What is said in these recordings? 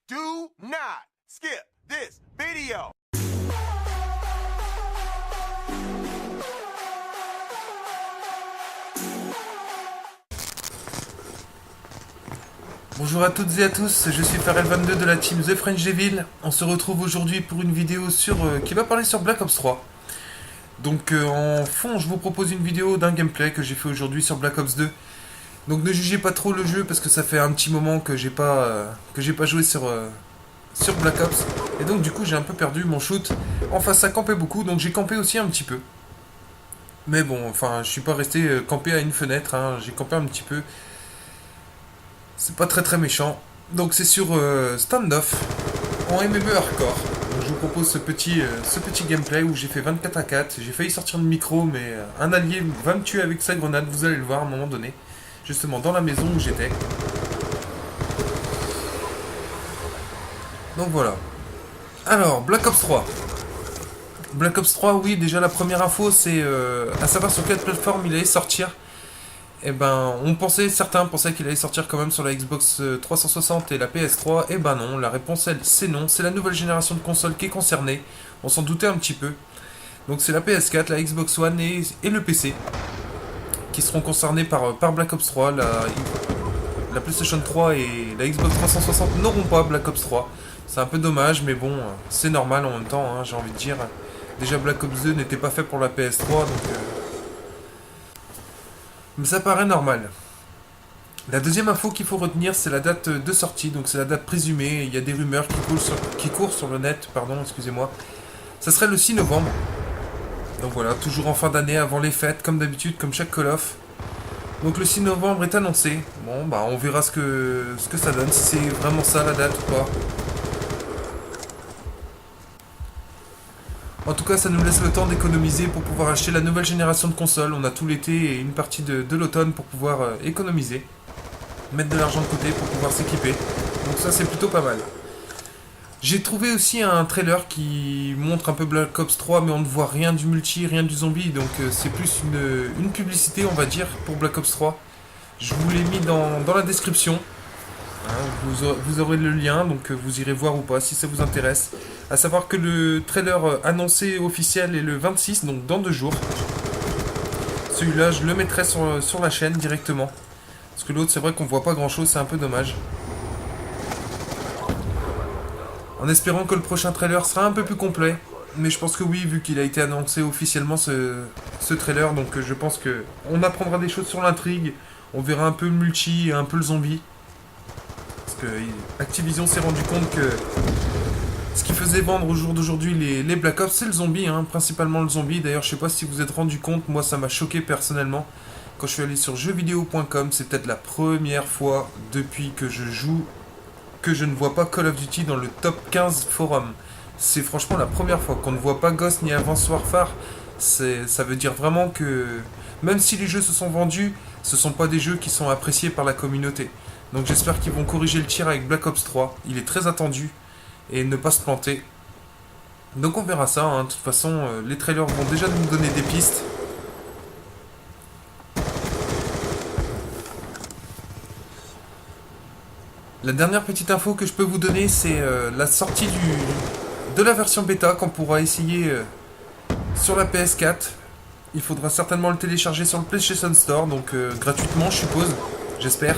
Do not skip this video. Bonjour à toutes et à tous, je suis Pharrell22 de la team The French Devil. On se retrouve aujourd'hui pour une vidéo qui va parler sur Black Ops 3. Donc en fond, je vous propose une vidéo d'un gameplay que j'ai fait aujourd'hui sur Black Ops 2. Donc ne jugez pas trop le jeu parce que ça fait un petit moment que j'ai pas joué sur Black Ops. Et donc du coup j'ai un peu perdu mon shoot. En face ça campait beaucoup, donc j'ai campé aussi un petit peu. Mais bon, enfin je suis pas resté campé à une fenêtre, hein. J'ai campé un petit peu. C'est pas très méchant. Donc c'est sur Standoff en MME hardcore. Donc, je vous propose ce petit gameplay où j'ai fait 24 à 4. J'ai failli sortir le micro, mais un allié va me tuer avec sa grenade. Vous allez le voir à un moment donné. Justement dans la maison où j'étais. Donc voilà. Alors, Black Ops 3. Black Ops 3, oui, déjà la première info, c'est à savoir sur quelle plateforme il allait sortir. Eh ben, certains pensaient qu'il allait sortir quand même sur la Xbox 360 et la PS3. Eh ben non, la réponse c'est non. C'est la nouvelle génération de consoles qui est concernée. On s'en doutait un petit peu. Donc c'est la PS4, la Xbox One et le PC qui seront concernés par Black Ops 3. La PlayStation 3 et la Xbox 360 n'auront pas Black Ops 3. C'est un peu dommage, mais bon, c'est normal en même temps, hein, j'ai envie de dire. Déjà Black Ops 2 n'était pas fait pour la PS3, donc... Mais ça paraît normal. La deuxième info qu'il faut retenir, c'est la date de sortie, donc c'est la date présumée. Il y a des rumeurs qui courent sur le net, pardon, excusez-moi. Ça serait le 6 novembre. Donc voilà, toujours en fin d'année, avant les fêtes, comme d'habitude, comme chaque Call of. Donc le 6 novembre est annoncé. Bon, bah on verra ce que ça donne, si c'est vraiment ça la date ou pas. En tout cas, ça nous laisse le temps d'économiser pour pouvoir acheter la nouvelle génération de consoles. On a tout l'été et une partie de l'automne pour pouvoir économiser. Mettre de l'argent de côté pour pouvoir s'équiper. Donc ça, c'est plutôt pas mal. J'ai trouvé aussi un trailer qui montre un peu Black Ops 3, mais on ne voit rien du multi, rien du zombie. Donc c'est plus une publicité, on va dire, pour Black Ops 3. Je vous l'ai mis dans la description. Hein, vous aurez le lien, donc vous irez voir ou pas si ça vous intéresse. A savoir que le trailer annoncé officiel est le 26, donc dans 2 jours. Celui-là, je le mettrai sur la chaîne directement. Parce que l'autre, c'est vrai qu'on voit pas grand-chose, c'est un peu dommage. En espérant que le prochain trailer sera un peu plus complet. Mais je pense que oui, vu qu'il a été annoncé officiellement ce trailer, donc je pense que on apprendra des choses sur l'intrigue. On verra un peu le multi et un peu le zombie. Parce que Activision s'est rendu compte que ce qui faisait vendre au jour d'aujourd'hui les Black Ops, c'est le zombie, hein, principalement le zombie. D'ailleurs, je sais pas si vous êtes rendu compte, moi ça m'a choqué personnellement. Quand je suis allé sur jeuxvideo.com, c'est peut-être la première fois depuis que je joue que je ne vois pas Call of Duty dans le top 15 forum. C'est franchement la première fois qu'on ne voit pas Ghost ni Advanced Warfare. Ça veut dire vraiment que même si les jeux se sont vendus, ce sont pas des jeux qui sont appréciés par la communauté. Donc j'espère qu'ils vont corriger le tir avec Black Ops 3. Il est très attendu et ne pas se planter. Donc on verra ça, hein. De toute façon, les trailers vont déjà nous donner des pistes. La dernière petite info que je peux vous donner, c'est la sortie de la version bêta qu'on pourra essayer sur la PS4. Il faudra certainement le télécharger sur le PlayStation Store, donc gratuitement je suppose, j'espère.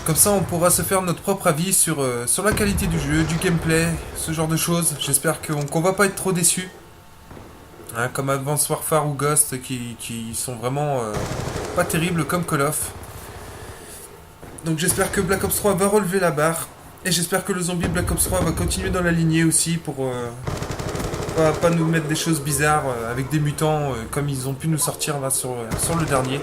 Comme ça on pourra se faire notre propre avis sur la qualité du jeu, du gameplay, ce genre de choses. J'espère qu'on va pas être trop déçus. Hein, comme Advanced Warfare ou Ghost qui sont vraiment pas terribles comme Call of. Donc j'espère que Black Ops 3 va relever la barre. Et j'espère que le zombie Black Ops 3 va continuer dans la lignée aussi pour pas nous mettre des choses bizarres avec des mutants comme ils ont pu nous sortir là sur le dernier.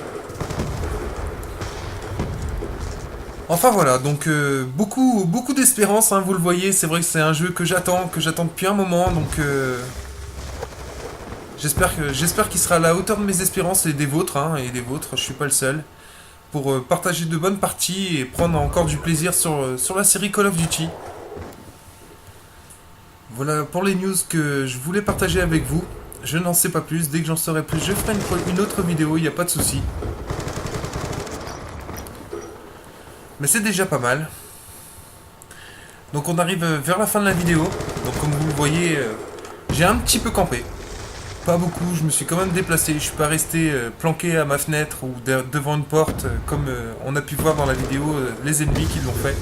Enfin voilà, donc beaucoup d'espérance, hein, vous le voyez, c'est vrai que c'est un jeu que j'attends depuis un moment, donc j'espère qu'il sera à la hauteur de mes espérances et des vôtres, hein, je suis pas le seul. Pour partager de bonnes parties et prendre encore du plaisir sur la série Call of Duty. Voilà pour les news que je voulais partager avec vous. Je n'en sais pas plus, dès que j'en saurai plus, je ferai une autre vidéo, il n'y a pas de souci. Mais c'est déjà pas mal. Donc on arrive vers la fin de la vidéo. Donc comme vous le voyez, j'ai un petit peu campé. Pas beaucoup, je me suis quand même déplacé. Je suis pas resté planqué à ma fenêtre ou devant une porte comme on a pu voir dans la vidéo les ennemis qui l'ont fait.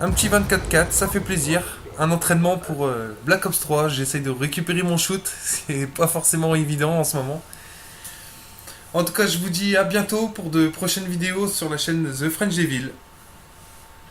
Un petit 24-4, ça fait plaisir. Un entraînement pour Black Ops 3. J'essaye de récupérer mon shoot. C'est pas forcément évident en ce moment. En tout cas, je vous dis à bientôt pour de prochaines vidéos sur la chaîne The French Devil.